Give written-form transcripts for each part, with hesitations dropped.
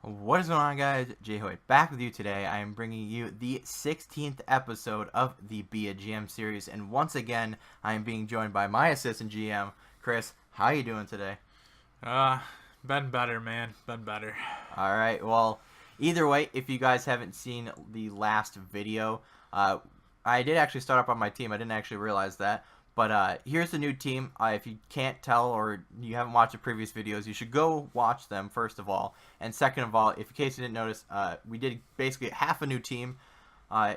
What is going on, guys? Jay Hoyt back with you today. I am bringing you the 16th episode of the Be a GM series, and once again, I am being joined by my assistant GM, Chris. How you doing today? Uh, been better, man. Been better. All right. Well, either way, if you guys haven't seen the last video, I did actually start up on my team. I didn't actually realize that. But here's the new team. If you can't tell or you haven't watched the previous videos, you should go watch them, first of all. And second of all, if in case you didn't notice, we did basically half a new team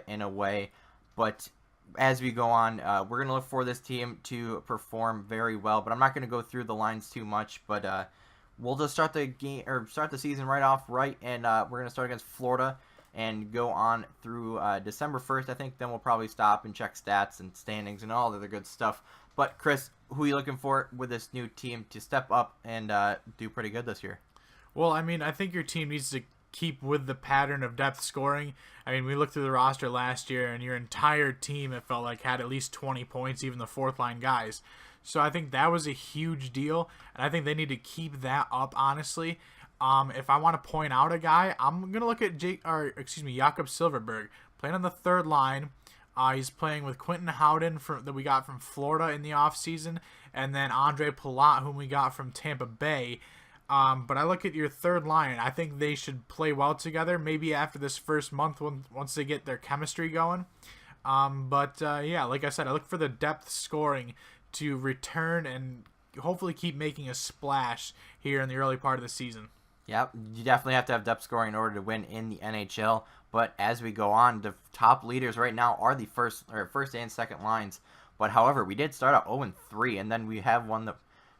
in a way. But as we go on, we're going to look for this team to perform very well. But I'm not going to go through the lines too much. But we'll just start the game or start the season right off right. And we're going to start against Florida and go on through December 1st, I think. Then we'll probably stop and check stats and standings and all the other good stuff. But, Chris, who are you looking for with this new team to step up and do pretty good this year? Well, I think your team needs to keep with the pattern of depth scoring. We looked through the roster last year, and your entire team, it felt like, had at least 20 points, even the fourth-line guys. So I think that was a huge deal, and I think they need to keep that up, honestly. If I want to point out a guy, I'm gonna look at Jakob Silverberg playing on the third line. He's playing with Quentin Howden that we got from Florida in the offseason, and then Andre Palat, whom we got from Tampa Bay. But I look at your third line. I think they should play well together. Maybe after this first month, once they get their chemistry going. Yeah, like I said, I look for the depth scoring to return and hopefully keep making a splash here in the early part of the season. Yep, you definitely have to have depth scoring in order to win in the NHL. But as we go on, the top leaders right now are the first and second lines. But however, we did start out 0-3, and then we have won the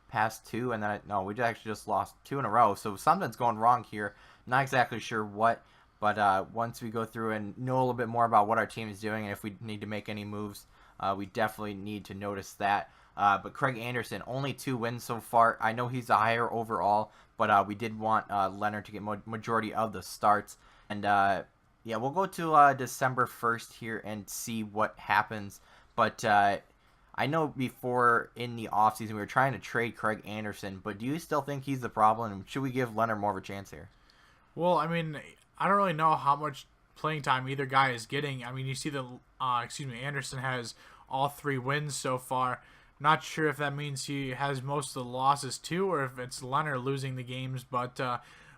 past two, and then we actually just lost two in a row. So something's going wrong here. Not exactly sure what, but once we go through and know a little bit more about what our team is doing and if we need to make any moves, we definitely need to notice that. But Craig Anderson, only 2 wins so far. I know he's a higher overall, but we did want Leonard to get majority of the starts. And yeah, we'll go to December 1st here and see what happens. But I know before in the offseason we were trying to trade Craig Anderson, but do you still think he's the problem? Should we give Leonard more of a chance here? Well, I don't really know how much playing time either guy is getting. You see Anderson has all 3 wins so far. Not sure if that means he has most of the losses too, or if it's Leonard losing the games. But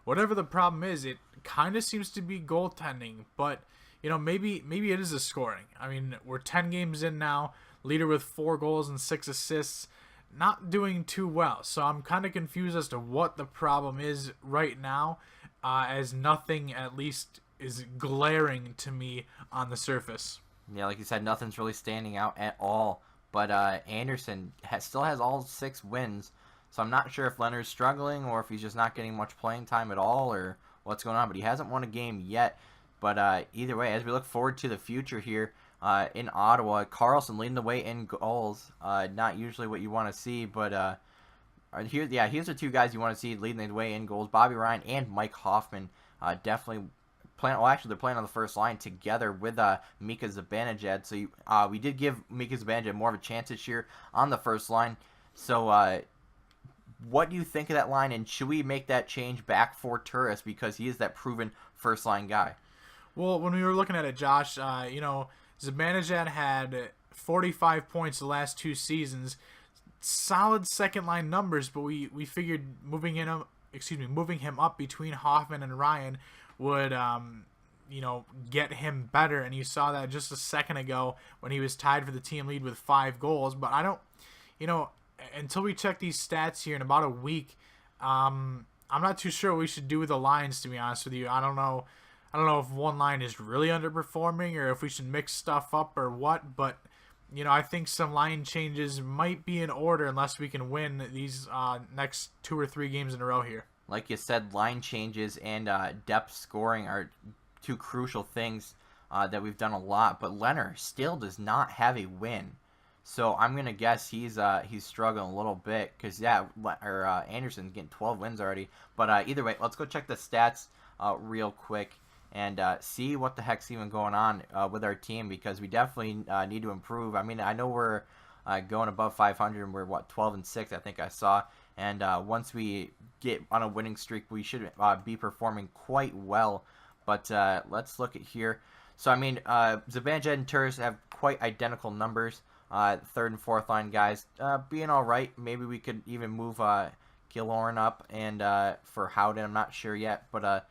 whatever the problem is, it kind of seems to be goaltending. But maybe it is the scoring. We're 10 games in now, leader with 4 goals and 6 assists, not doing too well. So I'm kind of confused as to what the problem is right now, as nothing at least is glaring to me on the surface. Yeah, like you said, nothing's really standing out at all. But Anderson still has all 6 wins, so I'm not sure if Leonard's struggling or if he's just not getting much playing time at all or what's going on. But he hasn't won a game yet. But either way, as we look forward to the future here in Ottawa, Carlson leading the way in goals. Not usually what you want to see, but here's the 2 guys you want to see leading the way in goals: Bobby Ryan and Mike Hoffman. Definitely. They're playing on the first line together with Mika Zibanejad. So we did give Mika Zibanejad more of a chance this year on the first line. So what do you think of that line, and should we make that change back for Turris because he is that proven first line guy? Well, when we were looking at it, Josh, Zibanejad had 45 points the last 2 seasons. Solid second line numbers, but we figured moving him up between Hoffman and Ryan would get him better, and you saw that just a second ago when he was tied for the team lead with 5 goals. But I don't, until we check these stats here in about a week, I'm not too sure what we should do with the lines, to be honest with you. I don't know if one line is really underperforming or if we should mix stuff up or what, but I think some line changes might be in order unless we can win these next 2 or 3 games in a row here. Like you said, line changes and depth scoring are 2 crucial things that we've done a lot. But Leonard still does not have a win, so I'm gonna guess he's struggling a little bit because Anderson's getting 12 wins already. But either way, let's go check the stats real quick and see what the heck's even going on with our team, because we definitely need to improve. I know we're going above 500 and we're 12-6, I think I saw. And once we get on a winning streak, we should be performing quite well. But let's look at here. So, I mean, Zibanejad and Turris have quite identical numbers. Third and fourth line guys being all right. Maybe we could even move Killorn up and for Howden. I'm not sure yet. But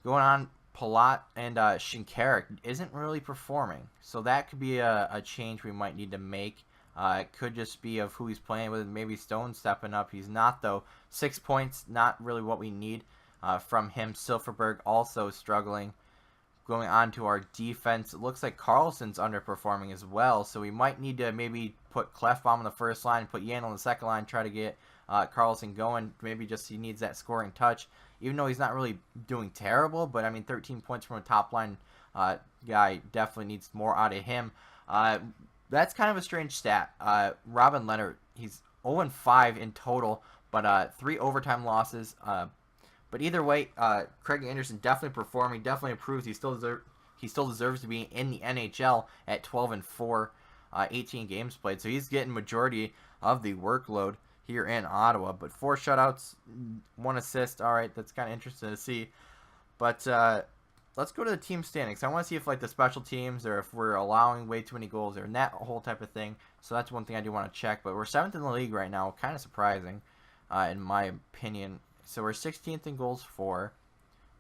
going on, Palat and Shinkarik isn't really performing. So that could be a change we might need to make. It could just be of who he's playing with. Maybe Stone stepping up. He's not, though. 6 points, not really what we need from him. Silverberg also struggling. Going on to our defense, it looks like Carlson's underperforming as well. So we might need to maybe put Clefbaum on the first line, put Yan on the second line, try to get Carlson going. Maybe just he needs that scoring touch. Even though he's not really doing terrible, but I mean 13 points from a top line guy definitely needs more out of him. That's kind of a strange stat. Robin Leonard, he's 0-5 in total, but 3 overtime losses. But either way, Craig Anderson definitely performing, definitely improves. He still deserves to be in the NHL at 12-4, 18 games played. So he's getting majority of the workload here in Ottawa. But 4 shutouts, 1 assist. All right, that's kind of interesting to see. But let's go to the team standings. I want to see if like the special teams or if we're allowing way too many goals or that whole type of thing. So that's one thing I do want to check. But we're 7th in the league right now. Kind of surprising, in my opinion. So we're 16th in goals for,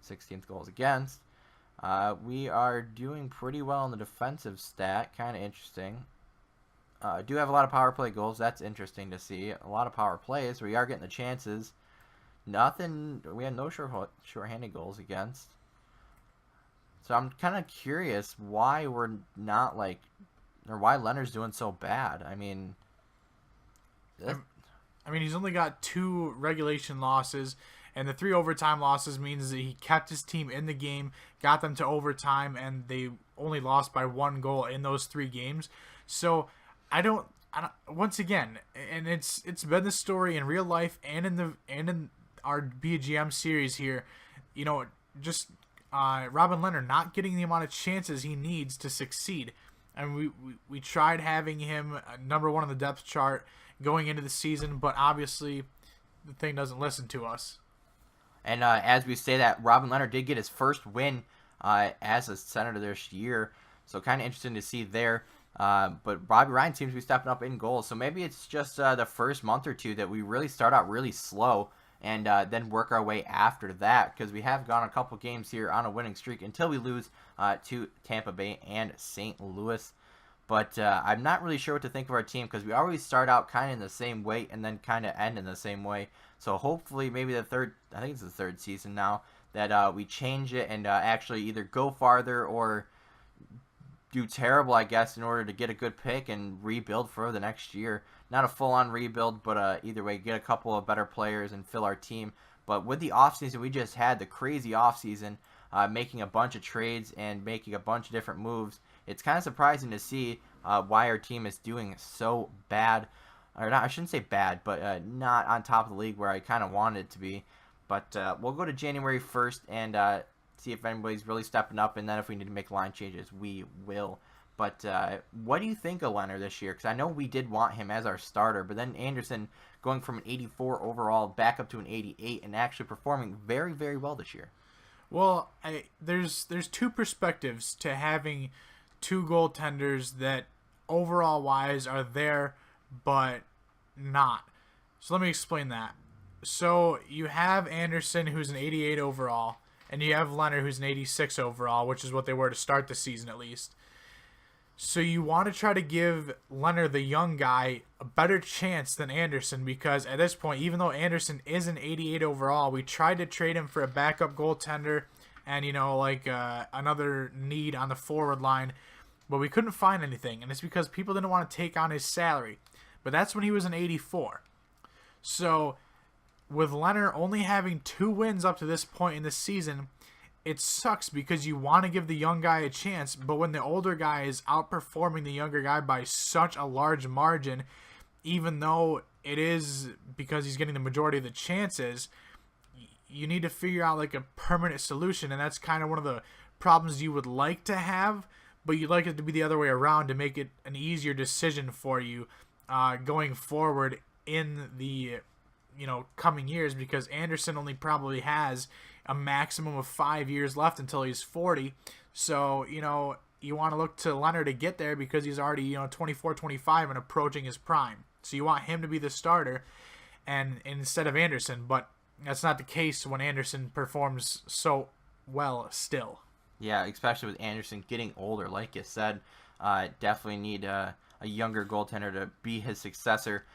16th goals against. We are doing pretty well on the defensive stat. Kind of interesting. Do have a lot of power play goals. That's interesting to see. A lot of power plays. We are getting the chances. Nothing. We had no shorthanded goals against. So I'm kind of curious why we're not like, or why Leonard's doing so bad. I mean, he's only got 2 regulation losses, and the 3 overtime losses means that he kept his team in the game, got them to overtime, and they only lost by 1 goal in those 3 games. So I don't once again, and it's been the story in real life and in our BGM series here, just Robin Leonard not getting the amount of chances he needs to succeed. And we tried having him number 1 on the depth chart going into the season, but obviously the thing doesn't listen to us. And as we say that, Robin Leonard did get his first win as a Senator this year, so kind of interesting to see there. But Bobby Ryan seems to be stepping up in goals, so maybe it's just the first month or two that we really start out really slow and then work our way after that, because we have gone a couple games here on a winning streak until we lose to Tampa Bay and St. Louis. But I'm not really sure what to think of our team, because we always start out kind of in the same way and then kind of end in the same way. So hopefully maybe I think it's the 3rd season now, that we change it and actually either go farther or do terrible, I guess, in order to get a good pick and rebuild for the next year. Not a full-on rebuild, but either way, get a couple of better players and fill our team. But with the offseason we just had, the crazy offseason, making a bunch of trades and making a bunch of different moves, it's kind of surprising to see why our team is doing so bad. Or not, I shouldn't say bad, but not on top of the league where I kind of wanted it to be. But we'll go to January 1st and see if anybody's really stepping up, and then if we need to make line changes, we will. But what do you think of Leonard this year? Because I know we did want him as our starter, but then Anderson going from an 84 overall back up to an 88 and actually performing very, very well this year. Well, there's 2 perspectives to having 2 goaltenders that overall wise are there but not. So let me explain that. So you have Anderson, who's an 88 overall, and you have Leonard, who's an 86 overall, which is what they were to start the season at least. So you want to try to give Leonard, the young guy, a better chance than Anderson, because at this point, even though Anderson is an 88 overall, we tried to trade him for a backup goaltender and, another need on the forward line, but we couldn't find anything, and it's because people didn't want to take on his salary. But that's when he was an 84. So with Leonard only having 2 wins up to this point in the season, it sucks because you want to give the young guy a chance, but when the older guy is outperforming the younger guy by such a large margin, even though it is because he's getting the majority of the chances, you need to figure out like a permanent solution, and that's kind of one of the problems you would like to have, but you'd like it to be the other way around to make it an easier decision for you going forward in the coming years, because Anderson only probably has a maximum of 5 years left until he's 40. So, you want to look to Leonard to get there because he's already, 24, 25 and approaching his prime. So you want him to be the starter and instead of Anderson, but that's not the case when Anderson performs so well still. Yeah, especially with Anderson getting older, like you said. Definitely need a younger goaltender to be his successor,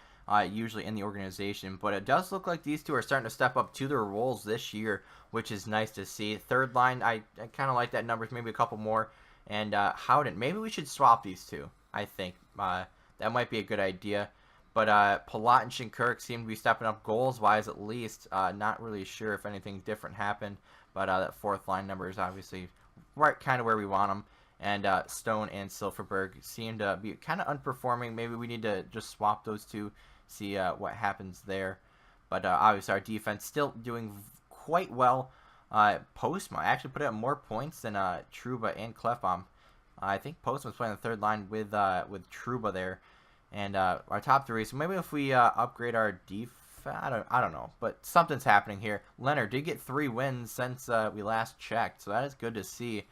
usually in the organization. But it does look like these two are starting to step up to their roles this year, which is nice to see. Third line, I kind of like that numbers, maybe a couple more. And Howden, maybe we should swap these two, I think. That might be a good idea. But Palat and Shinkurk seem to be stepping up goals-wise at least. Not really sure if anything different happened. But that fourth line number is obviously right kind of where we want them. And Stone and Silverberg seem to be kind of underperforming. Maybe we need to just swap those two, see what happens there. But obviously our defense still doing quite well. Postma actually put up more points than Trouba and Klefbom. I think Postma's playing the third line with Trouba there. And our top three. So maybe if we upgrade our defense, I don't know, but something's happening here. Leonard did get 3 wins since we last checked, so that is good to see.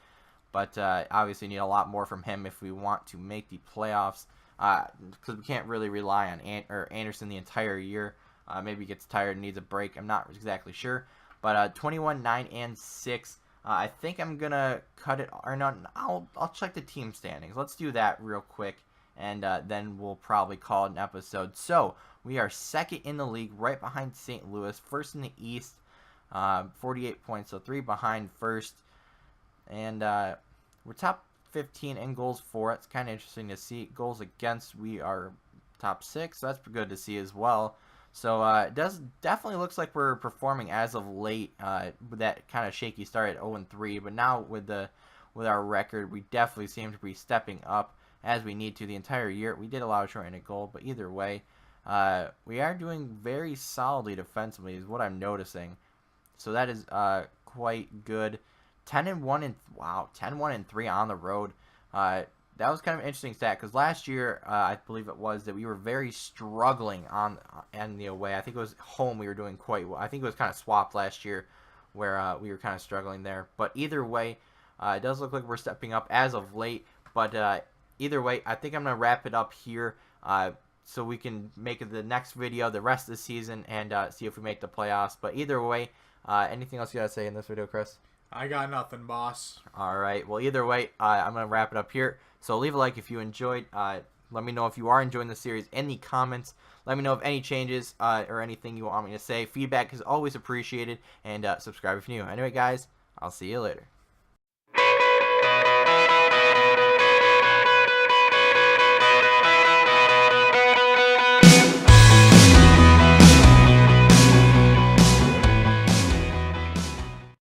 But obviously need a lot more from him if we want to make the playoffs, because we can't really rely on Anderson the entire year. Maybe he gets tired and needs a break. I'm not exactly sure. But 21, 9, and 6. I think I'm gonna cut it, or not. I'll check the team standings. Let's do that real quick. And then we'll probably call it an episode. So, we are second in the league, right behind St. Louis. First in the East, 48 points, so 3 behind first. And we're top 15 in goals for. It's kind of interesting to see. Goals against, we are top 6. So that's good to see as well. So, it definitely looks like we're performing as of late with that kind of shaky start at 0-3. But now with our record, we definitely seem to be stepping up as we need to the entire year. We did allow a short-handed goal, but either way, we are doing very solidly defensively is what I'm noticing. So that is quite good. 10-1 and wow, 10-1 and 3 on the road. That was kind of an interesting stat because last year I believe it was that we were very struggling on the away. I think it was home we were doing quite well. I think it was kind of swapped last year where we were kind of struggling there. But either way, it does look like we're stepping up as of late. But either way, I think I'm going to wrap it up here so we can make the next video the rest of the season and see if we make the playoffs. But either way, anything else you got to say in this video, Chris? I got nothing, boss. All right. Well, either way, I'm going to wrap it up here. So leave a like if you enjoyed. Let me know if you are enjoying the series in the comments. Let me know if any changes or anything you want me to say. Feedback is always appreciated. And subscribe if you're new. Anyway, guys, I'll see you later.